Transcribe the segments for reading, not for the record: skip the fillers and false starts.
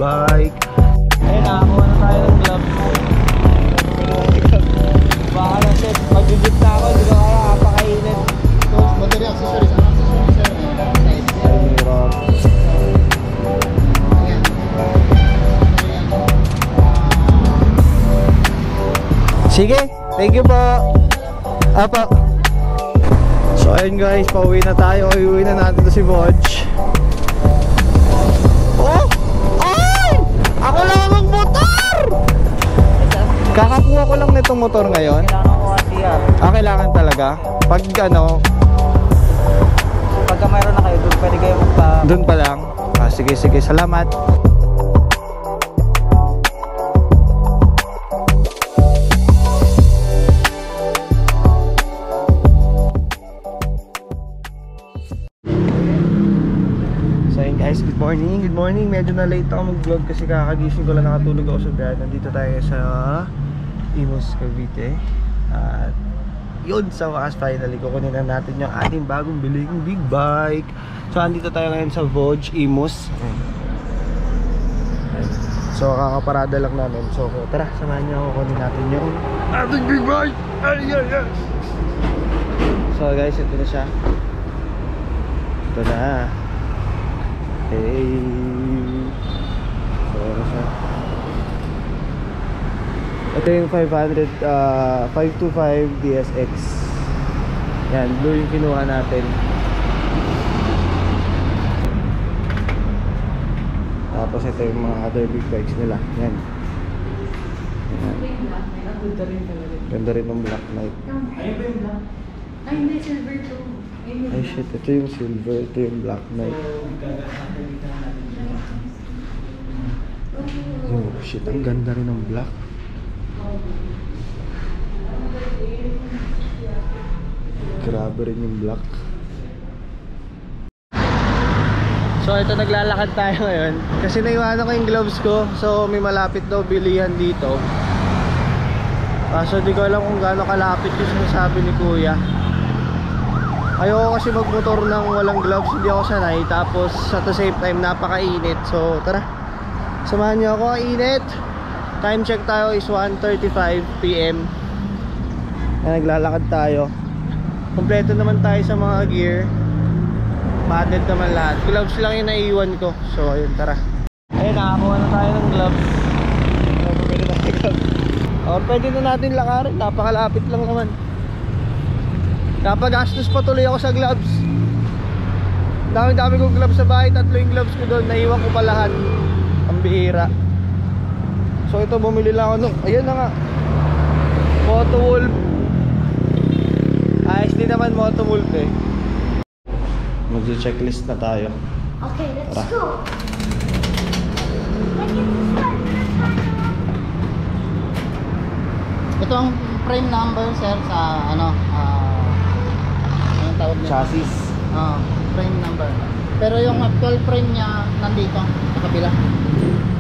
bike. Ayun, nakakuha na tayo ng gloves. Baka na shit, mag-jeep na ako, hindi ko kaya kapakainit. Battery accessories, ano accessories sir? Ay, mirror. Sige, thank you po. Apa. So ayun guys, pauwi na tayo. Iuwi na natin to si Bodge. Oh! Ay! Ako lang ang motor! Kakakuha ko lang nitong motor ngayon. Kailangan ko kasi yan. Kailangan talaga. Pag ano, Pagka mayroon na kayo, doon pwede kayo magpa... doon pa lang. Sige, salamat. Guys, good morning. Medyo na late ako mag-vlog kasi kakagising ko lang, nakatulog ako sa bed. Nandito tayo sa Imus, Cavite. At yun, sa wakas finally kukunin na natin yung ating bagong biling big bike. So andito tayo ngayon sa Vodge, Imus. So kakaparada lang namin. So tara, samahan niyo ako, kunin natin yung ating big bike. So guys, ito na siya. Ito na. Hey. So ano siya? Ito yung 525 DSX. Yan, blue yung kinuha natin. Tapos ito yung mga other big bikes nila. Yan. Ganda rin ng Black Knight. Ayun ba yung black? Ay hindi, silver to. Ay shit, ito yung silver, ito yung Black Knight. Oh shit, ang ganda rin ng black. Grabe rin yung black. So ito, naglalakad tayo ngayon kasi naiwanan ko yung gloves ko. So may malapit daw bilihan dito. So di ko alam kung gaano kalapit yung sinasabi ni kuya. Ayoko kasi magmotor ng walang gloves, hindi ako sanay. Tapos at the same time napakainit. So tara, samahan niyo ako. Init. Time check tayo is 1:35 PM. Naglalakad tayo. Kompleto naman tayo sa mga gear. Padded naman lahat. Gloves lang yung naiiwan ko. So ayun, tara. Ayun, nakakuha na tayo ng gloves. Or pwede na natin lakarin. Napakalapit lang naman. Napagastos pa tuloy ako sa gloves. Dami kong gloves sa bahay. 3 yung gloves ko doon. Naiwan ko pa lahat. Ang bihira. So ito, bumili lang ako nung, ayun na nga, Moto Wolf. Ayos din naman Moto Wolf eh. Mag-checklist na tayo. Okay, let's Tara. go. Ito ang frame number sir sa ano, anong tawag niya? Chassis. Frame number. Pero yung actual frame niya nandito sa kabila.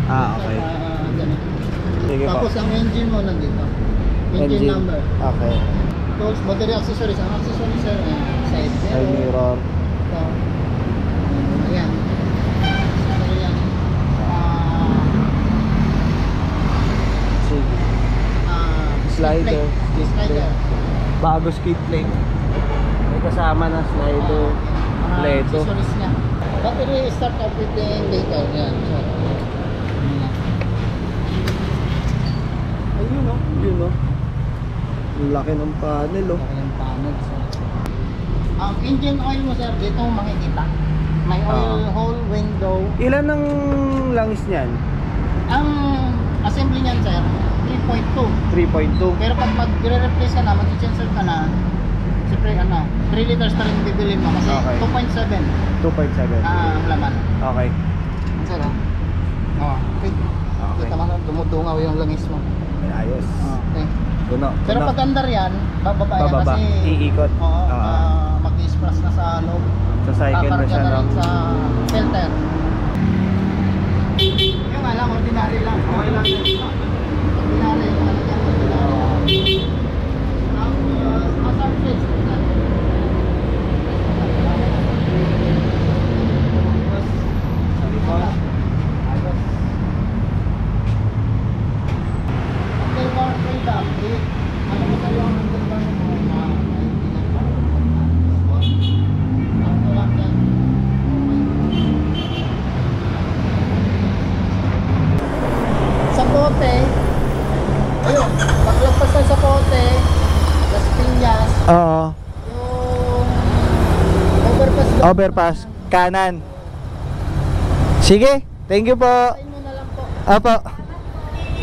Okay. Ganun. Sige po. Tapos ang engine mo nandito. Engine number. Okay. Tools, battery accessories. Ang accessories sir, side Side mirror. Ito. Ayan. Ayan. Sige. Slider. Slider. Bago skid plate. May kasama na slider. Pleto. Accessories niya. Battery start up with the later. Yan. So, ayun o. Yun o. Ang laki ng panel o. laki ng panel. So. Ang engine oil mo sir, dito makikita. May oil hole window. Ilan ang langis niyan? Ang assembly niyan sir, 3.2. 3.2. Pero pag mag-replace ka na, mag-sensor ka na, siyempre ano, 3 liters na rin bibilin mo kasi Okay. 2.7 2.7. ang laman. Okay. Sir, okay. Okay. Kita mo, dumudungaw yung langis mo. Ay, ayos. Okay. Puno. Pero pag andar yan, bababa yan Bababa. kasi Iikot. Oo, Ah. mag-displace na sa loob. Sa cycle na siya Kakarga ng... rin sa filter. Yung alam, ordinary lang. Okay lang. Ordinary. Ordinary. Tapos, surface. Sa likod. Trias, Oo. yung overpass doon. Overpass. Kanan. Sige. Thank you po. Kain mo na lang po. Apo.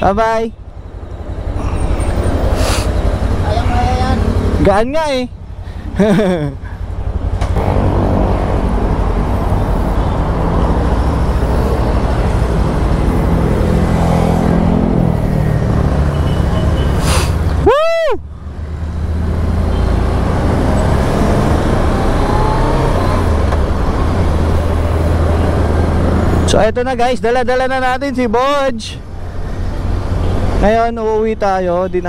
Bye-bye. Kaya yan. Gaan nga eh. Woo! So eto na guys, dala-dala na natin si Bodge. Ngayon uuwi tayo, di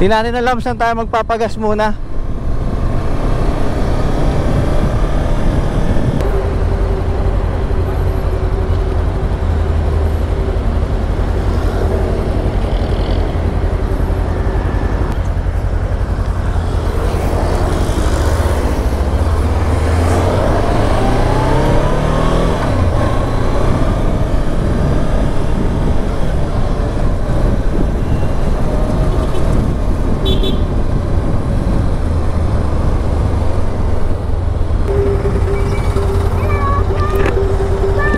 natin alam saan tayo magpapagas muna.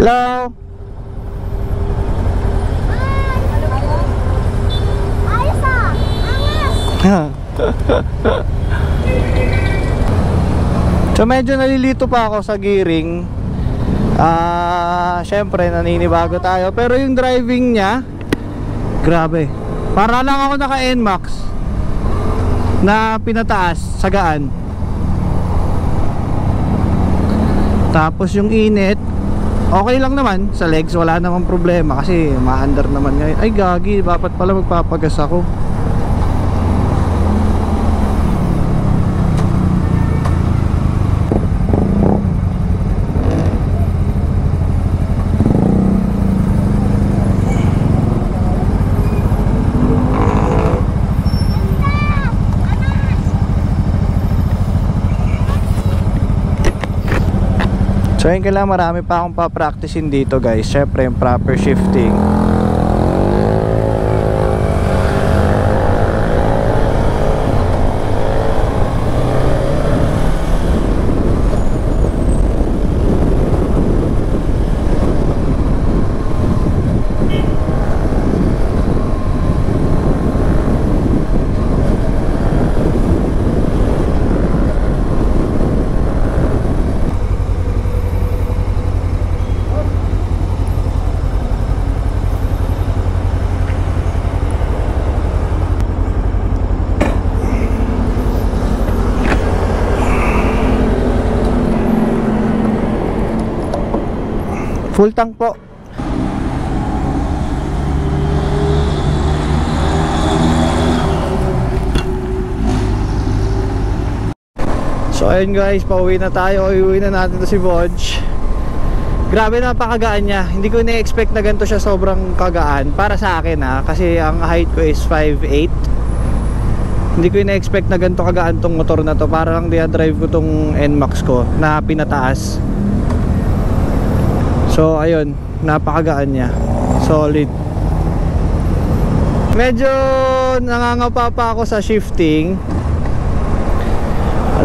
Hello. Ayos ah! Angas! So medyo nalilito pa ako sa gearing. Syempre naninibago tayo, pero yung driving niya grabe. Para lang ako naka NMAX na pinataas sa gaan. Tapos yung init okay lang naman sa legs, wala namang problema kasi ma-under naman ngayon. Ay gagi, dapat pala magpapagas ako. So yun, kailangan marami pa akong pa-practicein dito guys. Syempre yung proper shifting. Full tank po. So ayun guys, pauwi na tayo. Iuwi na natin to si Bodge. Grabe, napakagaan niya. Hindi ko na-expect na ganito siya sobrang kagaan. Para sa akin ha, kasi ang height ko is 5'8". Hindi ko na-expect na ganito kagaan tong motor na to. Para lang drive ko tong NMAX ko na pinataas. So ayun, napakagaan niya. Solid. Medyo nangangapa pa ako sa shifting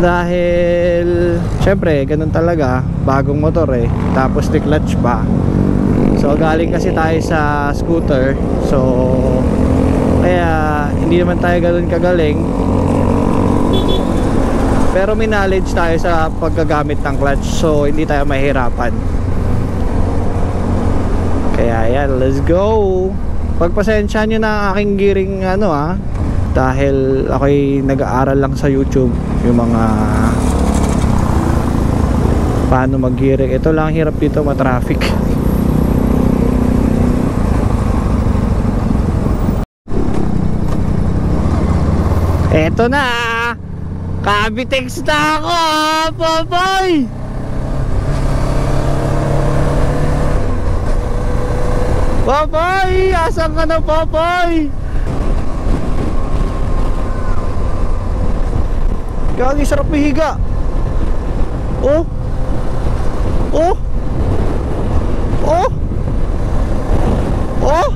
dahil syempre ganun talaga, bagong motor eh, tapos clutch pa. So galing kasi tayo sa scooter, so kaya hindi naman tayo ganun kagaling, pero may knowledge tayo sa paggagamit ng clutch, so hindi tayo mahirapan. Kaya yan, let's go. Pagpasensya nyo na ang aking gearing dahil ako'y nag-aaral lang sa YouTube yung mga paano mag-gearing. Ito lang hirap dito, ma-traffic. Eto na, Cavitex na ako, Popoy. Popoy! Asan ka na, Popoy? Gagi, sarap mahiga. Oh! Oh! Oh! Oh!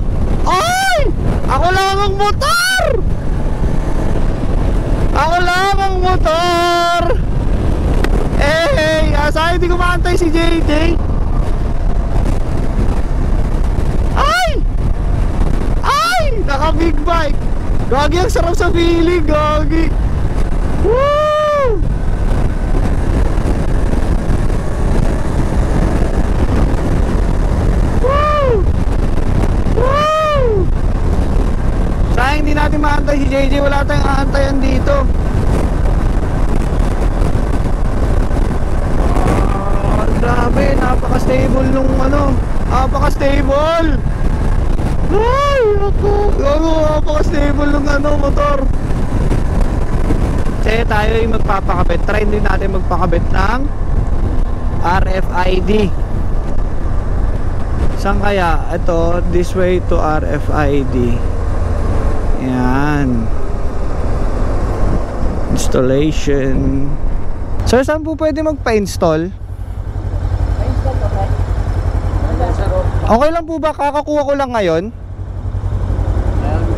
Ay! Ako lang ang motor! Gagi, ang sarap sa feeling, gagi. Woo! Woo! Woo! Sayang hindi natin maantay si JJ, wala tayong aantayan dito. Grabe, napaka-stable nung ano, napaka-stable. Ay, ako, napaka-stable nung ano, motor. Kasi tayo yung magpapakabit, try din natin magpakabit ng RFID. Saan kaya? Ito, this way to RFID. Yan. Installation. Sir, saan po pwede magpa-install? Okay lang po ba? Kakakuha ko lang ngayon.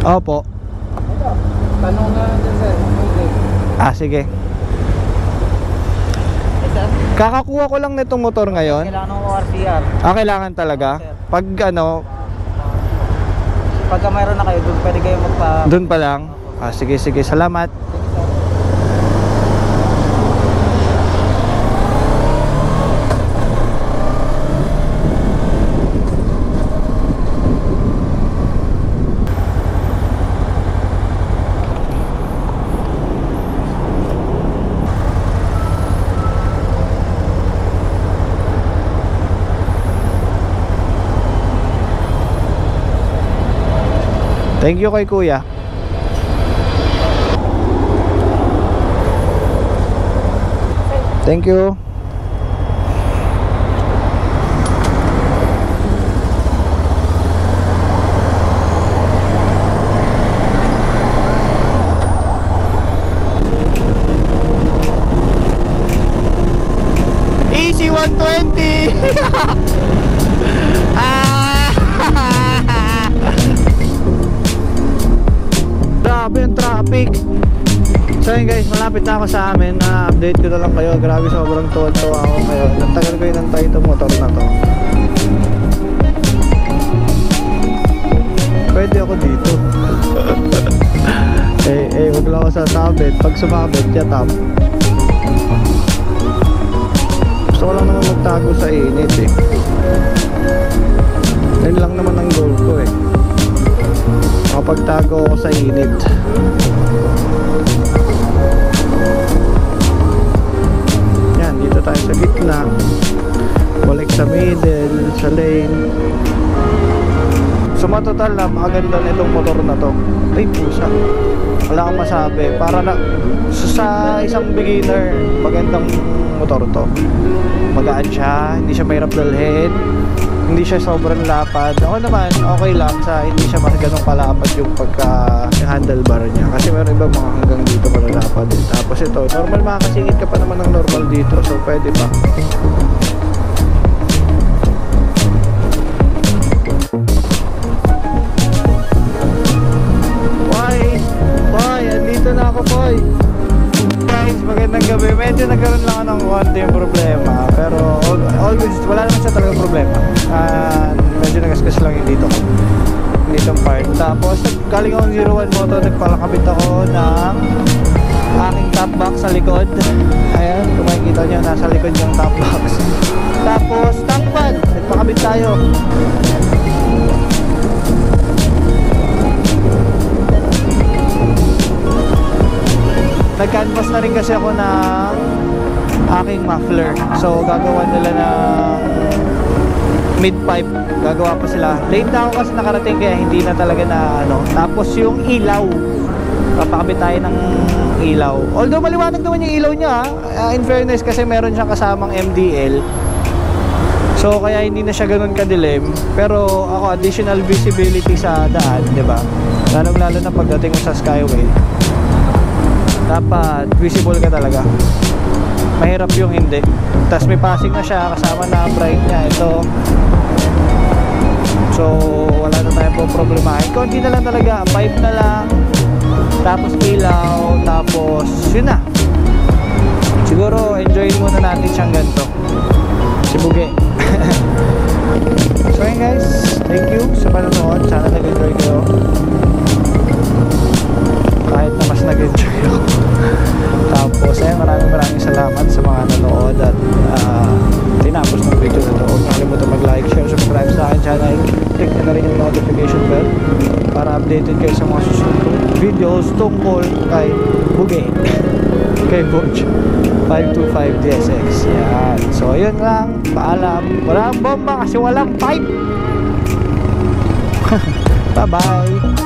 Opo. Tanong nga dyan sir. Ah, sige. Kakakuha ko lang nitong motor ngayon. Kailangan ng ORCR. Ah, kailangan talaga? Pag ano, Pagka mayroon na kayo, doon pwede kayo magpa... dun pa lang? Ah, sige, sige. Salamat. Thank you kay kuya. Thank you. Easy 120. Grabe yung traffic. So yun guys, malapit na ako sa amin. Na-update ko na lang kayo. Grabe, sobrang tuwa-tuwa ako ngayon. Nagtagal ko yung nantay itong motor na to. Pwede ako dito. Wag lang ako sa tablet. Pag sumabit, tap. Gusto ko lang naman magtago sa init eh. Yan lang naman ang goal ko eh. Makapagtago ako sa init. Yan, dito tayo sa gitna. Balik sa middle, sa lane. So matotal, napakaganda nitong motor na to. Ay pusa, wala akong masabi. Para na sa isang beginner, magandang motor to. Magaan siya, hindi siya mahirap dalhin, hindi siya sobrang lapad. Ako naman, okay lang sa hindi siya mas ganun kalapad yung pagka handlebar niya. Kasi meron ibang mga hanggang dito malalapad eh. Tapos ito, normal makakasingit ka pa naman ng normal dito. So pwede pa. Andito na ako, boy. Guys, magandang gabi. Medyo nagkaroon lang ng konting problema. Pero always, wala naman siya talaga problema. Medyo nagasgas lang yung dito ko. Ditong part. Tapos, galing akong 01 Moto. Nagpalakabit ako ng aking top box sa likod. Ayan, kung makikita nyo, nasa likod yung top box. Tapos, tank pad. Nagpakabit tayo. Nag-canvas na rin kasi ako ng aking muffler. So gagawa nila ng mid-pipe. Gagawa pa sila. Late na ako kasi nakarating kaya hindi na talaga na ano. Tapos yung ilaw, papakabit tayo ng ilaw. Although maliwanag naman yung ilaw niya, in fairness, kasi meron siyang kasamang MDL. So kaya hindi na siya ganun kadilim. Pero ako, additional visibility sa daan, di ba? Lalong-lalo na pagdating mo sa Skyway, dapat visible ka talaga. Mahirap yung hindi. Tapos may passing na siya, kasama na bright niya. Ito. So wala na tayong po problemahin. Konti na lang talaga, pipe na lang, tapos ilaw, tapos yun na. Siguro enjoyin muna natin siyang ganito. Sibuge. So yun guys, thank you sa panonood. Sana nag-enjoy kayo. channel. Click nyo na rin yung notification bell para updated kayo sa mga susunod kong videos tungkol kay Buge. Kay Butch 525 DSX. Yan. So yun lang. Paalam. Walang bomba kasi walang pipe. Bye bye.